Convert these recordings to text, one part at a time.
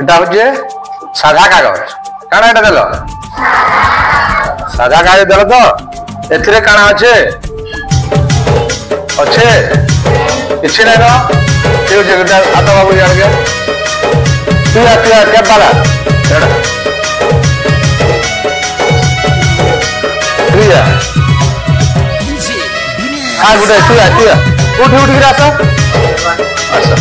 এটা হচ্ছে সাদা কাগজ কানা এটা দেল সাদা কাগজ দেল তো এতে কানা আছে अच्छे किसी नहीं ना ये जगह आता बाबू यार के तू यार क्या बाला चढ़ तू यार हाँ गुड़े तू यार उठ गिरा सा अच्छा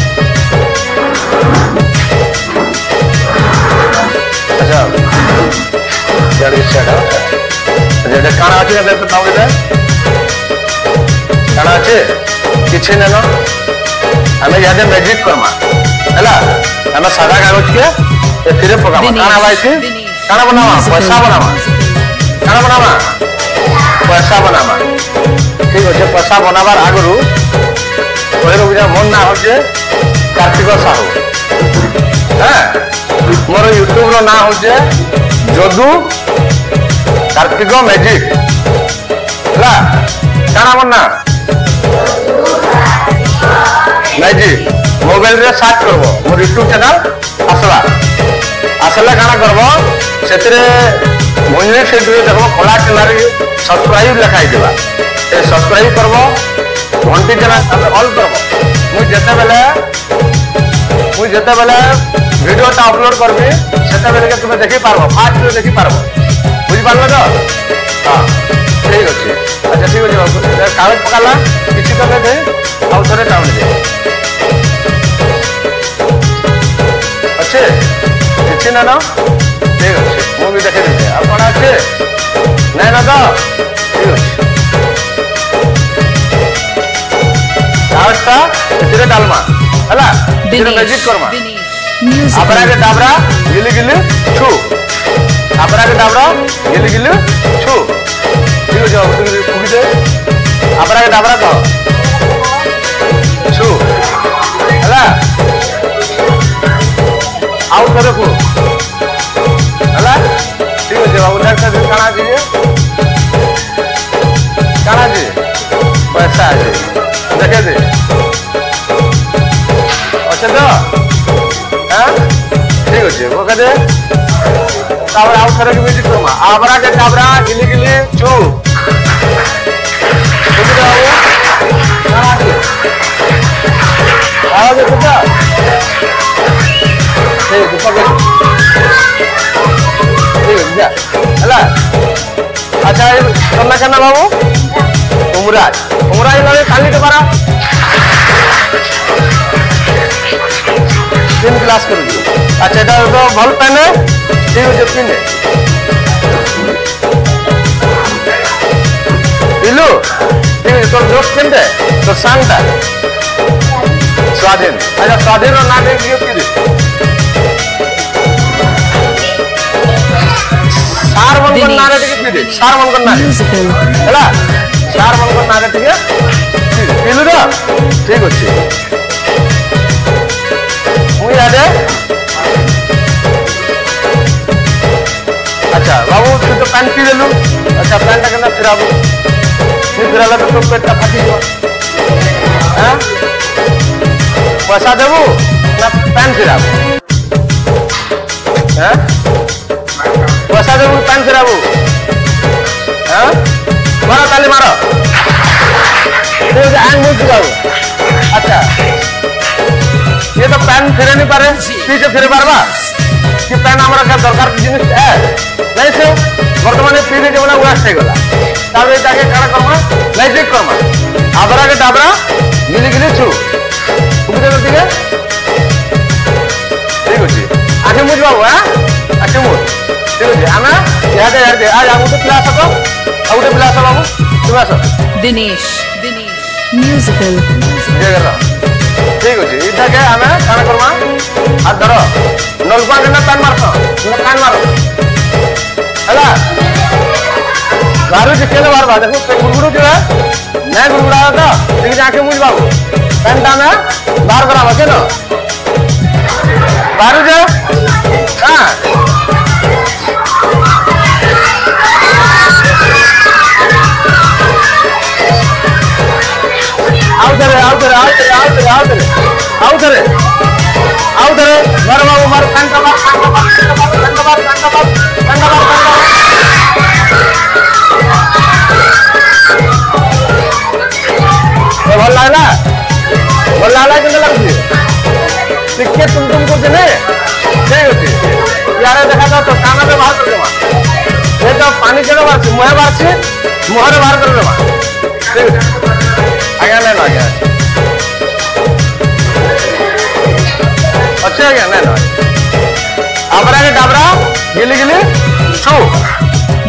अच्छा यार इस साइड जैसे खाना अच्छी ना तो नाव इधर काना अच्छे किसी ने ना हमें यादें मैजिक करमा है ना हमें सादा कागज के ये फिरे पकामा काना भाई थी काना बनावा पैसा बनावा काना बनावा पैसा बनावा ठीक है पैसा बनावार आगरू कोई लोग जब मन ना हो जे कार्तिक साहू हैं मोर यूट्यूब रो ना हो जे जदू कार्तिक मैजिक ला काना बनना नहीं जी मोबाइल रे सर्च करबो मोर यूट्यूब चैनल आसला काना करबो सेतरे मोइने सेतरे देखो कला चैनल सब्सक्राइब लिखाई देबा ए सब्सक्राइब करबो घंटी चैनल ऑल करबो मु जेते बेले वीडियो ता अपलोड करबी सेते बेले के तुमे देखि पारबो फास्ट देखि पारबो बुझि पारलो तो हां ठीक अछि अच्छा ठीक अछि बाबू कागज पकाला किछि करले दे आउ थोड़े टाउन दे अच्छे किछि ना ना ठीक अछि मु भी देखे दे आ कोन अच्छे नै ना तो ठीक अछि कागजटा इतरे डालमा हला इतरे मैजिक करमा आपरा के डाबरा गिली गिली छु आपरा के डाबरा गिली गिली छु ठीक अछि बाबू तू कुबी दे आपरा के डाबरा तो छु हला आउ करे को हला ठीक है बाबू नेक्स्ट दिन काना दीजिए काना जी पैसा है देखे दे अच्छा तो हां ठीक है वो कदे तावर आउ करे के म्यूजिक करमा आबरा के काबरा गिली गिली चू ठीक है बाबू काना जी आवाज सुनता ठीक है पकड़ ठीक है जा हला अच्छा ये करना करना बाबू उमराज लगे खाली के बारा 3 क्लास कर दियो अच्छा এটা তো ভাল পেন ঠিক আছে পিনে দিলু ঠিক আছে তোর জোশ কেনতে তো সাংটা स्वाधीन अच्छा स्वाधीन ना दे दियो कि सार मन को ना रे टिके दे सार मन को ना हैला सार मन को ना रे टिके पिलु द ठीक अछि मु यादे अच्छा बाबू तू तो पैन पी लेलु अच्छा पैन टा केना फिराबू नहीं फिराला तो पेटटा फाटी जो हां पैसा देबू ना पैन फिराबू हैं पैसा देबू पैन फिराबू हैं मारो ताली मारो ये आंग मुझ जाओ अच्छा ये तो पैन फिरे नहीं पारे पीछे फिरे पारबा कि पैन हमरा का दरकार जिनिस है नहीं से वर्तमान पीने के बना वेस्ट हो गला ताबे जाके काना करमा मैजिक करमा आबरा के डाबरा गिली गिली छु उबे तो ठीक है ठीक अछि आके मुझ बाबू हां आके मुझ ठीक अछि आना याद आज आगु तो क्लास तो आउटे क्लास बाबू तुम आसो दिनेश म्यूजिकल जे कर ठीक अछि इटा के हमें काना करमा हाथ धरो नलपा के ना कान मारतो कान मारो हला गारू जे केले मारबा देखो गुरगुरु जो है मैं गुरगुरा तो ठीक जाके मुझ बाबू पेंटा में बार बराबर के ना बारू जे हां आओ धरे मार बाबू मार पेंटा ଭଲ ହେଲା କେମିତି ଲାଗୁଛି ଟିକେ ତୁମ କରୁଛି ନେ ଠିକ ଅଛି ଇଆଡ଼େ ଦେଖାଯାଉ ତ କାନରେ ବାହାର କରିଦେବା ଏ ତ ପାଣି କେବେ ବାହାରୁଛି ମୁହେ ବାହାରୁଛି ମୁହଁରେ ବାହାର କରିଦେବା ଠିକ ଅଛି ଆଜ୍ଞା ନାଇଁ ଆଜ୍ଞା ଅଛି ଆଜ୍ଞା ନାଇଁ ଆବରା ଡାବରା गिली गिली छू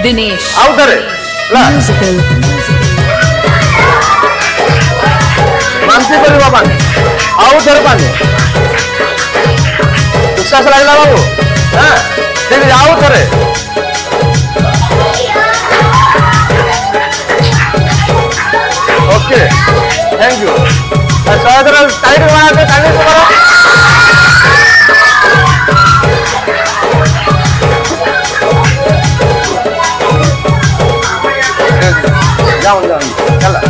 Dinesh. आउ धरे ला Musical. मानसी करिबा पानी आउ धरे पानी विश्वास लागला बाबू हां ठीक आउ धरे ओके थैंक यू सहायता टाइट बना के कानी से करो जाओ चला